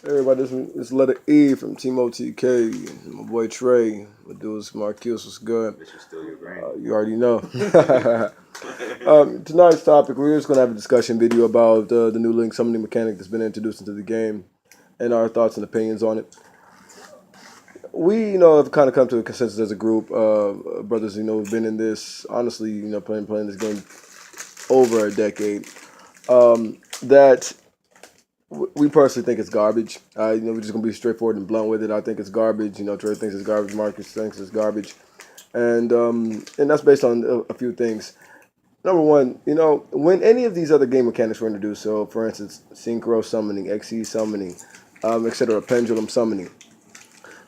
Everybody, this letter E from Team OTK. My boy Trey. My dude's Marquis was good. This is still your brain. You already know. Tonight's topic, we're just going to have a discussion video about the new link summoning mechanic that's been introduced into the game and our thoughts and opinions on it. We, have kind of come to a consensus as a group, brothers, who've been in this, honestly, playing this game over a decade, that we personally think it's garbage. We're just gonna be straightforward and blunt with it. I think it's garbage. Trey thinks it's garbage. Marcus thinks it's garbage, and that's based on a few things. Number one, when any of these other game mechanics were introduced, so for instance, synchro summoning, XE summoning, etc., pendulum summoning,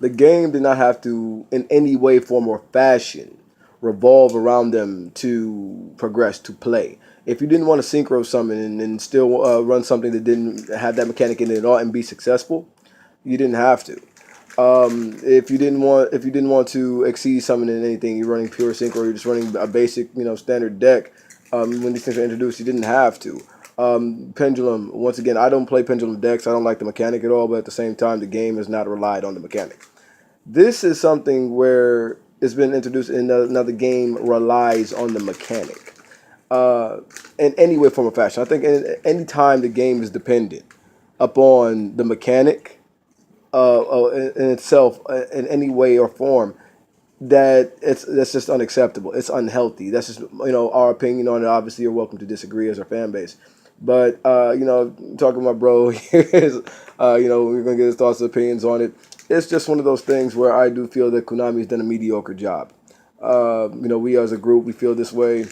the game did not have to, in any way, form, or fashion, revolve around them to progress, to play. If you didn't want to synchro summon and still run something that didn't have that mechanic in it at all and be successful, you didn't have to. If you didn't want to exceed summon in anything, you're running pure synchro, you're just running a basic, standard deck. When these things are introduced, you didn't have to. Pendulum. Once again, I don't play pendulum decks. I don't like the mechanic at all. But at the same time, the game has not relied on the mechanic. This is something where it's been introduced in another game relies on the mechanic in any way, form, or fashion. I think any time the game is dependent upon the mechanic in itself in any way or form, that's just unacceptable. It's unhealthy. That's just our opinion on it. Obviously, you're welcome to disagree as our fan base. But talking to my bro here is, we're gonna get his thoughts and opinions on it. It's just one of those things where I do feel that Konami's done a mediocre job. We as a group, we feel this way.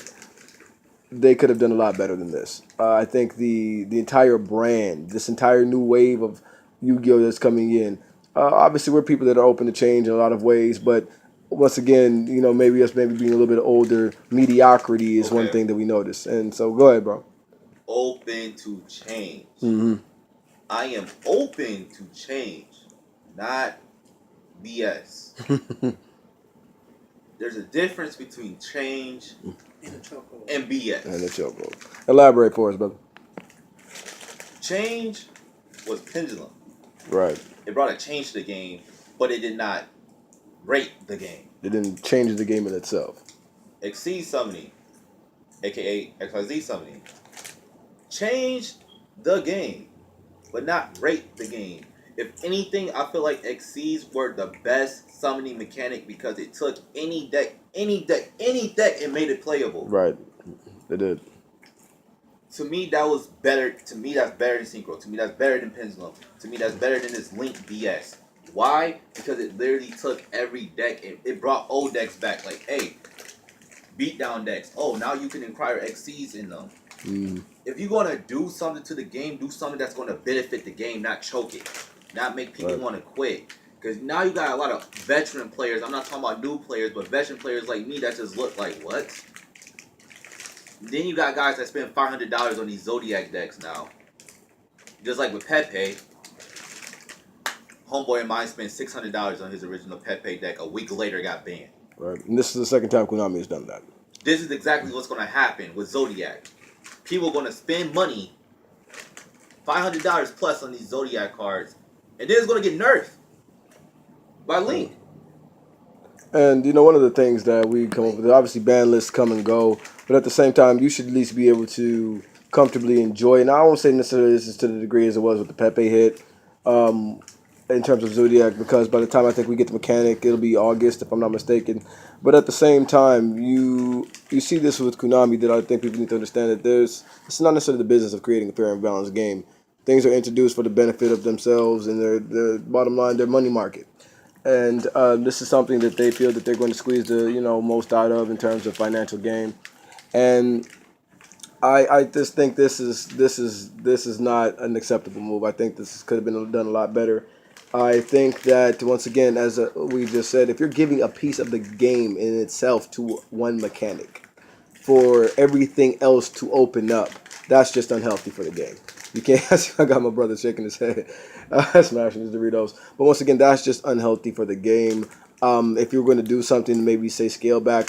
They could have done a lot better than this. I think the entire brand, this entire new wave of Yu-Gi-Oh that's coming in. Obviously, we're people that are open to change in a lot of ways, but once again, maybe us maybe being a little bit older, mediocrity is one thing that we notice. And so, go ahead, bro. Open to change. Mm-hmm. I am open to change, not BS. There's a difference between change and BS. And the chokehold. Elaborate for us, brother. Change was pendulum. Right. It brought a change to the game, but it did not rate the game. It didn't change the game in itself. Exceed summoning, aka XYZ summoning, changed the game, but not rate the game. If anything, I feel like Exceeds were the best summoning mechanic because it took any deck, and made it playable. Right. They did. To me, that was better. To me, that's better than Synchro. To me, that's better than Pendulum. To me, that's better than this Link BS. Why? Because it literally took every deck and it brought old decks back. Like, hey, beatdown decks. Oh, now you can inquire XCs in them. If you're going to do something to the game, do something that's going to benefit the game, not choke it. Not make people want to quit. Because now you got a lot of veteran players. I'm not talking about new players, but veteran players like me that just look like, what? Then you got guys that spend $500 on these Zodiac decks now. Just like with Pepe. Homeboy of mine spent $600 on his original Pepe deck. A week later got banned. Right. And this is the second time Konami has done that. This is exactly what's going to happen with Zodiac. People are going to spend money, $500 plus on these Zodiac cards, and then it's going to get nerfed by Link. And one of the things that we come up with, obviously ban lists come and go, but at the same time, you should at least be able to comfortably enjoy it. And I won't say necessarily this is to the degree as it was with the Pepe hit in terms of Zodiac, because by the time I think we get the mechanic, it'll be August, if I'm not mistaken. But at the same time, you see this with Konami that I think people need to understand that it's not necessarily the business of creating a fair and balanced game. Things are introduced for the benefit of themselves and their bottom line, their money market. And this is something that they feel that they're going to squeeze the most out of in terms of financial gain. And I just think this is not an acceptable move. I think this could have been done a lot better. I think that once again, as we just said, if you're giving a piece of the game in itself to one mechanic for everything else to open up, that's just unhealthy for the game. You can't. I got my brother shaking his head, smashing his Doritos. But once again, that's just unhealthy for the game. If you're going to do something, maybe say scale back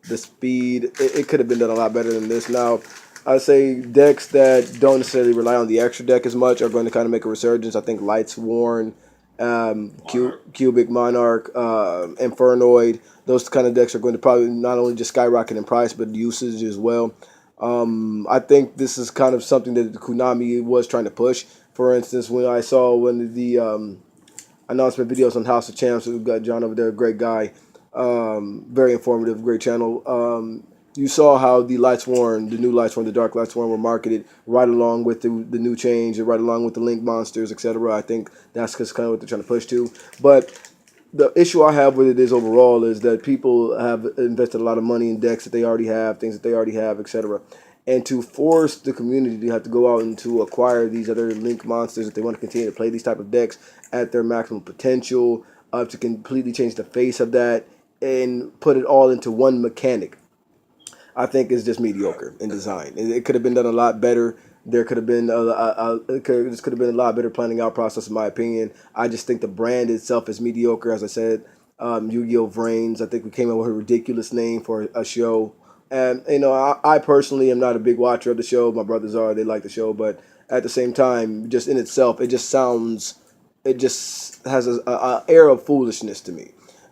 the speed. It could have been done a lot better than this. Now, I say decks that don't necessarily rely on the extra deck as much are going to kind of make a resurgence. I think Lights Worn, Monarch. Cubic Monarch, Infernoid, those kind of decks are going to probably not only just skyrocket in price but usage as well. I think this is kind of something that Konami was trying to push. For instance, when I saw one of the announcement videos on House of Champs, we've got John over there, great guy, very informative, great channel. You saw how the Lights Worn, the new Lights Worn, the Dark Lights Worn were marketed right along with the new change, and right along with the Link monsters, etc. I think that's just kind of what they're trying to push to. But the issue I have with it is overall is that people have invested a lot of money in decks that they already have, things that they already have, etc. And to force the community to have to go out and to acquire these other Link monsters if they want to continue to play these type of decks at their maximum potential, to completely change the face of that and put it all into one mechanic, I think is just mediocre in design. It could have been done a lot better. There could have been this could have been a lot better planning out process, in my opinion. I just think the brand itself is mediocre. As I said, Yu-Gi-Oh! Vrains. I think we came up with a ridiculous name for a show. And I personally am not a big watcher of the show. My brothers are; they like the show, but at the same time, just in itself, it just has a air of foolishness to me,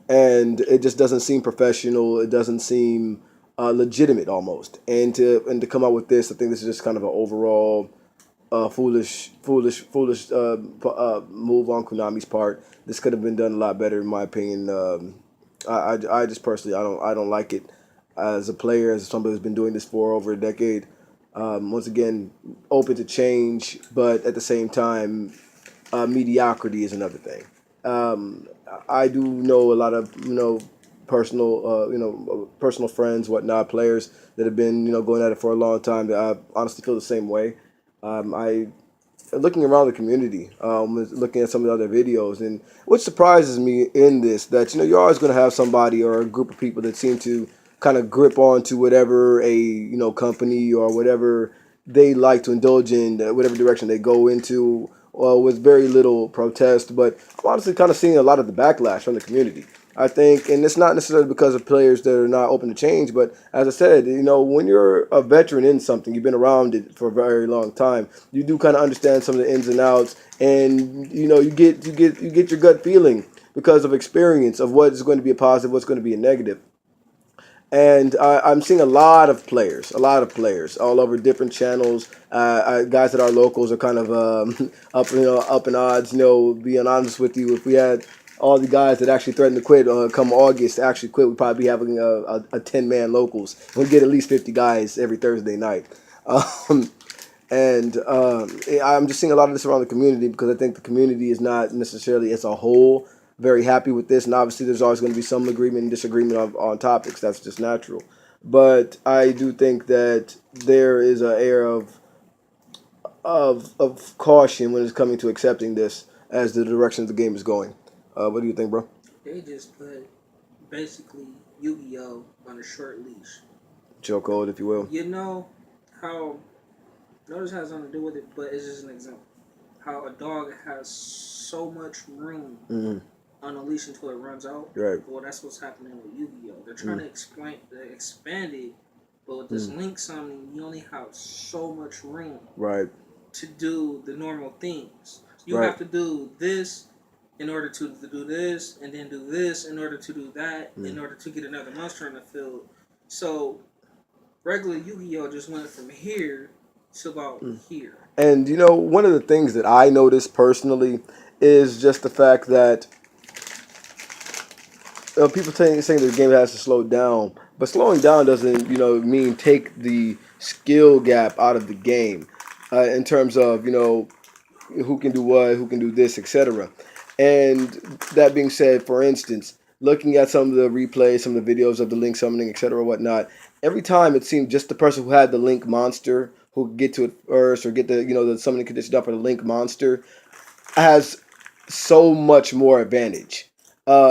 and it just doesn't seem professional. It doesn't seem legitimate almost. And to come out with this, I think this is just kind of an overall foolish move on Konami's part. This could have been done a lot better, in my opinion. I just personally I don't like it as a player, as somebody who's been doing this for over a decade. Once again, open to change, but at the same time, mediocrity is another thing. Um, I do know a lot of personal friends, whatnot, players that have been going at it for a long time. That I honestly feel the same way. I looking around the community, looking at some of the other videos, and what surprises me in this that you're always going to have somebody or a group of people that seem to kind of grip on to whatever a company or whatever they like to indulge in, whatever direction they go into, with very little protest. But I'm honestly kind of seeing a lot of the backlash from the community. I think, and it's not necessarily because of players that are not open to change, but as I said, when you're a veteran in something, you've been around it for a very long time. You do kind of understand some of the ins and outs, and you get your gut feeling because of experience of what is going to be a positive, what's going to be a negative. And I'm seeing a lot of players all over different channels. Guys that are locals are kind of up in odds. Being honest with you, if we had all the guys that actually threatened to quit come August to actually quit, we'd probably be having a 10-man locals. We'd get at least 50 guys every Thursday night. Um, and I'm just seeing a lot of this around the community because I think the community is not necessarily as a whole very happy with this. And obviously, there's always going to be some agreement and disagreement on topics. That's just natural. But I do think that there is an air of caution when it's coming to accepting this as the direction the game is going. What do you think, bro? They just put basically Yu-Gi-Oh on a short leash. Chill code, if you will. You know how notice has nothing to do with it, but it's just an example. How a dog has so much room Mm-hmm. on a leash until it runs out. Right. Well, that's what's happening with Yu-Gi-Oh. They're trying to expand it, but with this link summon, you only have so much room Right. to do the normal things. You Right. have to do this in order to do this, and then do this in order to do that, in order to get another monster in the field. So regular Yu-Gi-Oh just went from here to about here. And one of the things that I noticed personally is just the fact that people saying the game has to slow down, but slowing down doesn't mean take the skill gap out of the game, in terms of who can do what, who can do this, etc. And that being said, for instance, looking at some of the replays, some of the videos of the link summoning, etc., whatnot, every time it seemed just the person who had the link monster who could get to it first or get the summoning condition done for the link monster has so much more advantage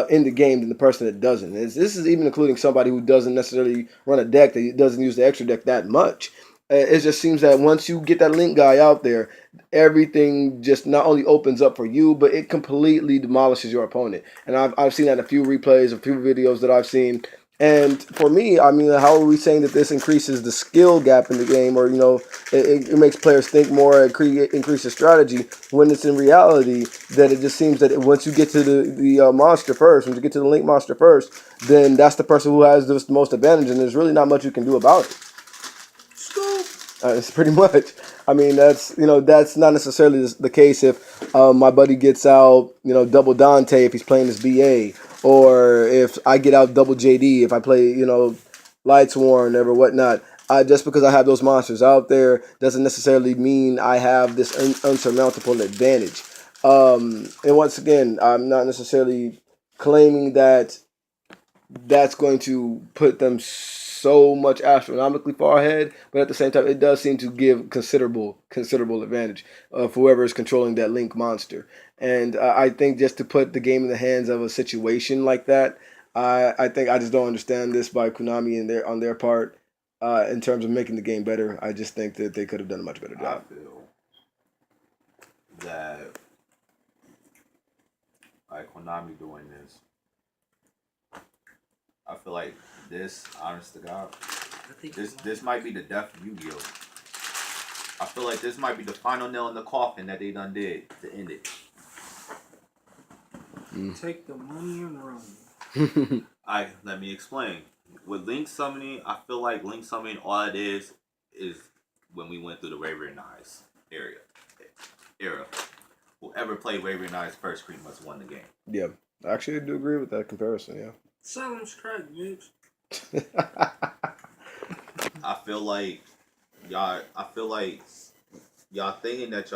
in the game than the person that doesn't. This is even including somebody who doesn't necessarily run a deck that doesn't use the extra deck that much. It just seems that once you get that link guy out there, everything just not only opens up for you, but it completely demolishes your opponent. And I've seen that in a few replays, a few videos that I've seen. And for me, I mean, how are we saying that this increases the skill gap in the game, or it makes players think more, increases strategy, when it's in reality that it just seems that once you get to the monster first, when you get to the link monster first, then that's the person who has the most advantage, and there's really not much you can do about it. Scoop. It's pretty much. I mean, that's not necessarily the case if my buddy gets out, double Dante if he's playing his BA, or if I get out double JD if I play, Lights Worn or whatnot. Just because I have those monsters out there doesn't necessarily mean I have this unsurmountable advantage. And once again, I'm not necessarily claiming that that's going to put them so much astronomically far ahead, but at the same time, it does seem to give considerable advantage of whoever is controlling that Link monster. And I think just to put the game in the hands of a situation like that, I think I just don't understand this by Konami and on their part in terms of making the game better. I just think that they could have done a much better I job. feel that like Konami doing this, I feel like this, honest to God, this might be the death of Yu-Gi-Oh. I feel like this might be the final nail in the coffin that they done did to end it. Take the money and run. Let me explain. With Link summoning, I feel like Link summoning, all it is when we went through the Raven Eyes era. Whoever played Raven Eyes first pretty much won the game. Yeah, actually, I do agree with that comparison. Yeah. Sounds correct, bitch. I feel like y'all thinking that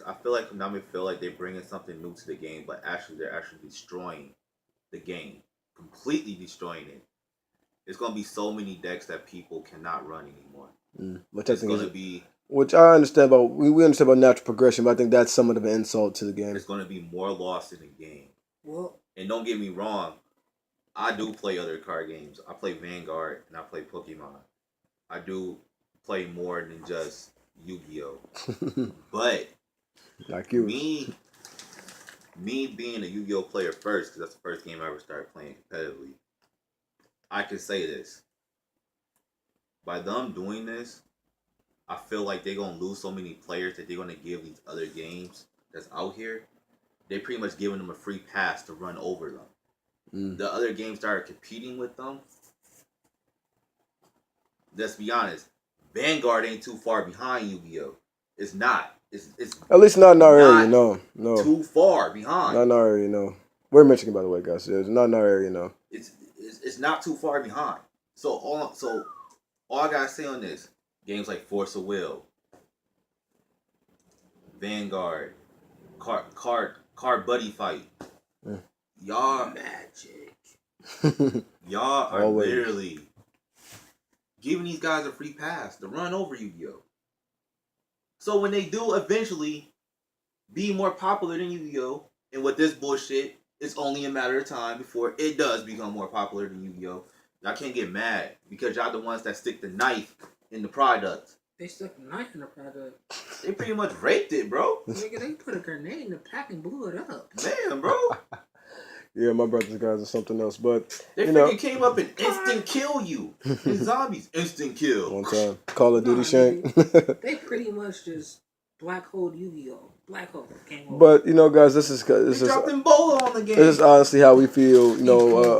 I feel like Konami feel like they're bringing something new to the game, but actually they're actually destroying the game, completely destroying it. There's gonna be so many decks that people cannot run anymore. Which I understand about. We understand about natural progression, but I think that's somewhat of an insult to the game. There's gonna be more lost in the game. Well, and don't get me wrong, I do play other card games. I play Vanguard and I play Pokemon. I do play more than just Yu-Gi-Oh. But like you, me being a Yu-Gi-Oh player first, because that's the first game I ever started playing competitively, I can say this. By them doing this, I feel like they're going to lose so many players that they're going to give these other games that's out here. They're pretty much giving them a free pass to run over them. The other games that are competing with them, let's be honest, Vanguard ain't too far behind Yu-Gi-Oh. It's not. It's at least not in our area. No. Too far behind. Not in our area. No. We're Michigan, by the way, guys. It's not in our area. No. It's not too far behind. So all I gotta say on this, games like Force of Will, Vanguard, Card Buddy Fight, y'all magic. Y'all are literally giving these guys a free pass to run over Yu-Gi-Oh. So when they do eventually be more popular than Yu-Gi-Oh, and with this bullshit, it's only a matter of time before it does become more popular than Yu-Gi-Oh. Y'all can't get mad because y'all the ones that stick the knife in the product. They stuck a knife in the product. They pretty much raped it, bro. Nigga, they put a grenade in the pack and blew it up. Man, bro. Yeah, my brothers guys are something else, but they freaking came up and instant kill you. And zombies instant kill. One time, Call of Duty shank. They pretty much just black hole Yu-Gi-Oh. Black hole came over. But guys, this is dropped Ebola on the game. This is honestly how we feel,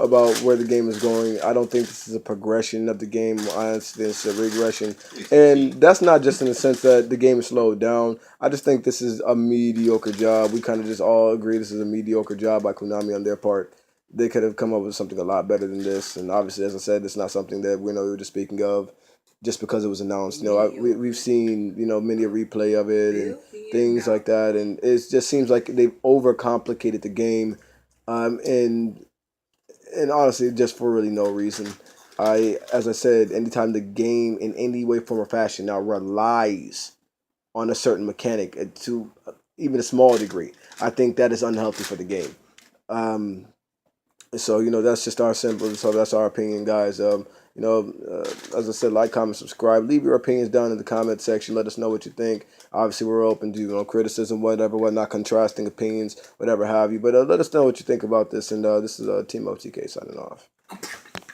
about where the game is going. I don't think this is a progression of the game. Honestly, it's a regression, and that's not just in the sense that the game is slowed down. I just think this is a mediocre job. We kind of just all agree this is a mediocre job by Konami on their part. They could have come up with something a lot better than this, and obviously, as I said, it's not something that we were just speaking of just because it was announced. We've seen many a replay of it and things like that, and it just seems like they've overcomplicated the game, and honestly, just for really no reason. As I said, anytime the game in any way, form, or fashion now relies on a certain mechanic to even a small degree, I think that is unhealthy for the game. So that's just our simple. So that's our opinion, guys. As I said, like, comment, subscribe. Leave your opinions down in the comment section. Let us know what you think. Obviously, we're open to criticism, whatnot, contrasting opinions, whatever have you. But let us know what you think about this. And this is Team OTK signing off.